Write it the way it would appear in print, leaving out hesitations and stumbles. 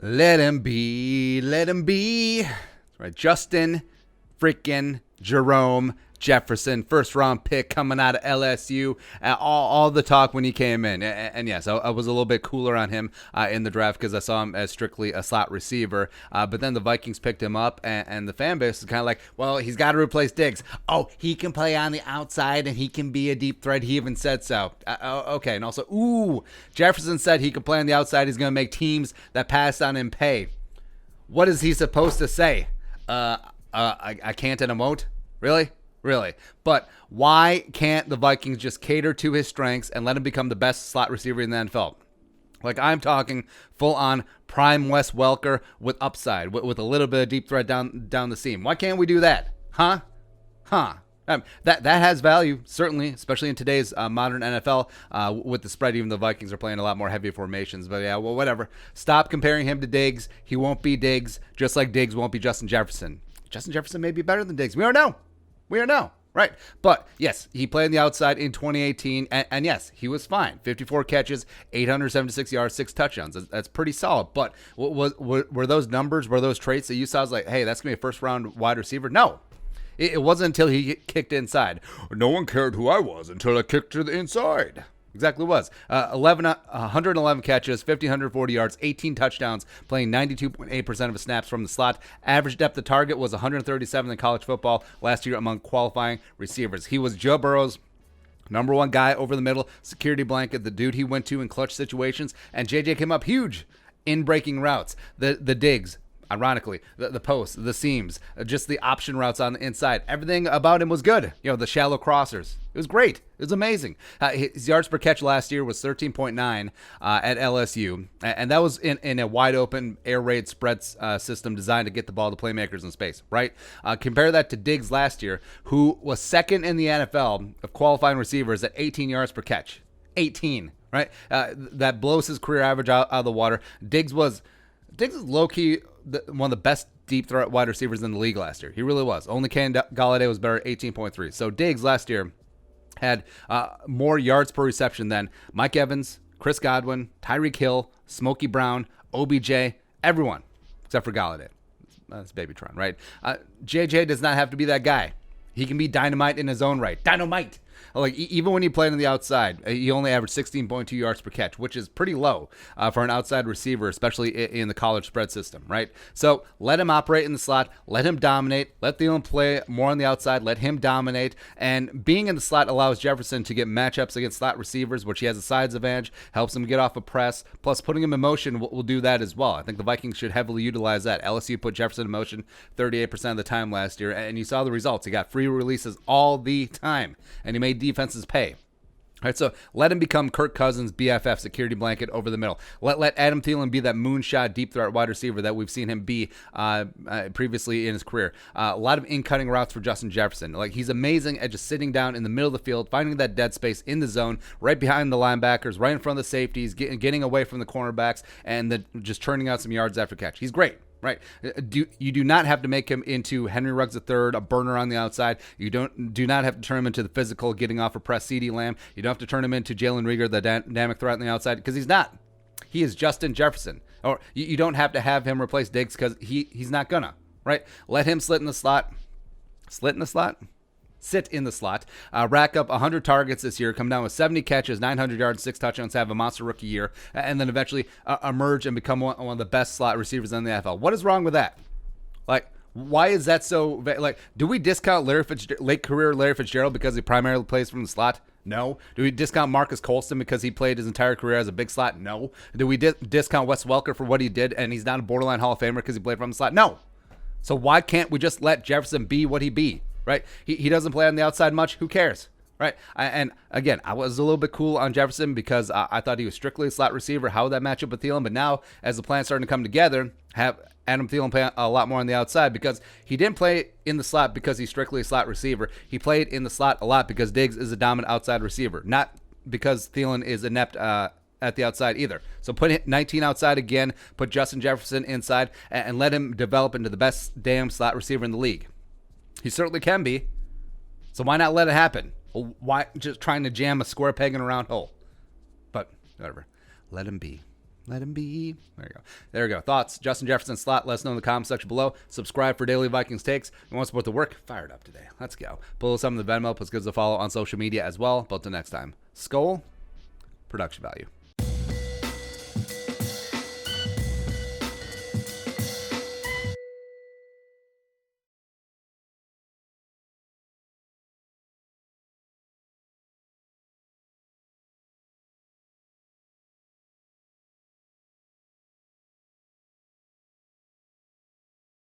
Let him be. Let him be. That's right. Justin freaking Jerome Jefferson, first round pick coming out of LSU. All the talk when he came in. And yes, I was a little bit cooler on him in the draft because I saw him as strictly a slot receiver. But then the Vikings picked him up, and the fan base is kind of like, well, he's got to replace Diggs. Oh, he can play on the outside and he can be a deep threat. He even said so. Okay. And also, Jefferson said he could play on the outside. He's going to make teams that pass on him pay. What is he supposed to say? I can't and I won't? Really? But why can't the Vikings just cater to his strengths and let him become the best slot receiver in the NFL? Like, I'm talking full-on prime Wes Welker with upside, with a little bit of deep threat down the seam. Why can't we do that? Huh? That has value, certainly, especially in today's modern NFL with the spread. Even the Vikings are playing a lot more heavy formations. But yeah, well, whatever. Stop comparing him to Diggs. He won't be Diggs, just like Diggs won't be Justin Jefferson. Justin Jefferson may be better than Diggs. We don't know. Right. But yes, he played on the outside in 2018. And yes, he was fine. 54 catches, 876 yards, 6 touchdowns. That's pretty solid. But were those numbers, were those traits that you saw as like, hey, that's going to be a first round wide receiver? No. It wasn't until he kicked inside. No one cared who I was until I kicked to the inside. Exactly was. 111 catches, 1,540 yards, 18 touchdowns, playing 92.8% of his snaps from the slot. Average depth of target was 137 in college football last year among qualifying receivers. He was Joe Burrow's number one guy over the middle, security blanket, the dude he went to in clutch situations, and JJ came up huge in breaking routes. The Diggs, ironically, the posts, the seams, just the option routes on the inside. Everything about him was good. The shallow crossers. It was great. It was amazing. His yards per catch last year was 13.9 at LSU, and that was in a wide open air raid spread system designed to get the ball to playmakers in space, right? Compare that to Diggs last year, who was second in the NFL of qualifying receivers at 18 yards per catch. 18, right? That blows his career average out of the water. Diggs is low-key one of the best deep threat wide receivers in the league last year. He really was. Only Ken Galladay was better at 18.3. So Diggs last year had more yards per reception than Mike Evans, Chris Godwin, Tyreek Hill, Smokey Brown, OBJ, everyone except for Galladay. That's Babytron, right? JJ does not have to be that guy. He can be dynamite in his own right. Dynamite! Like, even when he played on the outside, he only averaged 16.2 yards per catch, which is pretty low for an outside receiver, especially in the college spread system, right? So let him operate in the slot. Let him dominate. Let Thielen play more on the outside. Let him dominate. And being in the slot allows Jefferson to get matchups against slot receivers, which he has a size advantage, helps him get off a press. Plus, putting him in motion will do that as well. I think the Vikings should heavily utilize that. LSU put Jefferson in motion 38% of the time last year, and you saw the results. He got free releases all the time, and he made defenses pay. All right, so let him become Kirk Cousins' BFF security blanket over the middle. Let Adam Thielen be that moonshot deep threat wide receiver that we've seen him be previously in his career. A lot of in-cutting routes for Justin Jefferson. Like, he's amazing at just sitting down in the middle of the field, finding that dead space in the zone, right behind the linebackers, right in front of the safeties, getting away from the cornerbacks, and just churning out some yards after catch. He's great. Right. You do not have to make him into Henry Ruggs III, a burner on the outside. You do not have to turn him into the physical, getting off a press CeeDee Lamb. You don't have to turn him into Jalen Reagor, the dynamic threat on the outside, because he's not. He is Justin Jefferson. Or you don't have to have him replace Diggs because he's not gonna. Right. Let him sit in the slot. Rack up 100 targets this year, come down with 70 catches, 900 yards, 6 touchdowns, have a monster rookie year, and then eventually emerge and become one of the best slot receivers in the NFL. What is wrong with that? Like, why is that so? Like, do we discount late career Larry Fitzgerald because he primarily plays from the slot? No. Do we discount Marcus Colston because he played his entire career as a big slot? No. Do we discount Wes Welker for what he did and he's not a borderline Hall of Famer because he played from the slot? No. So why can't we just let Jefferson be what he be? Right? He doesn't play on the outside much. Who cares? Right? And again, I was a little bit cool on Jefferson because I thought he was strictly a slot receiver. How would that match up with Thielen? But now, as the plan's starting to come together, have Adam Thielen play a lot more on the outside because he didn't play in the slot because he's strictly a slot receiver. He played in the slot a lot because Diggs is a dominant outside receiver, not because Thielen is inept at the outside either. So put 19 outside again, put Justin Jefferson inside, and let him develop into the best damn slot receiver in the league. He certainly can be. So why not let it happen? Why just trying to jam a square peg in a round hole? But whatever. Let him be. Let him be. There you go. There we go. Thoughts? Justin Jefferson slot. Let us know in the comment section below. Subscribe for daily Vikings takes. You want to support the work? Fire it up today. Let's go. Pull some of the Venmo. Plus, give us a follow on social media as well. But until next time, Skol, production value.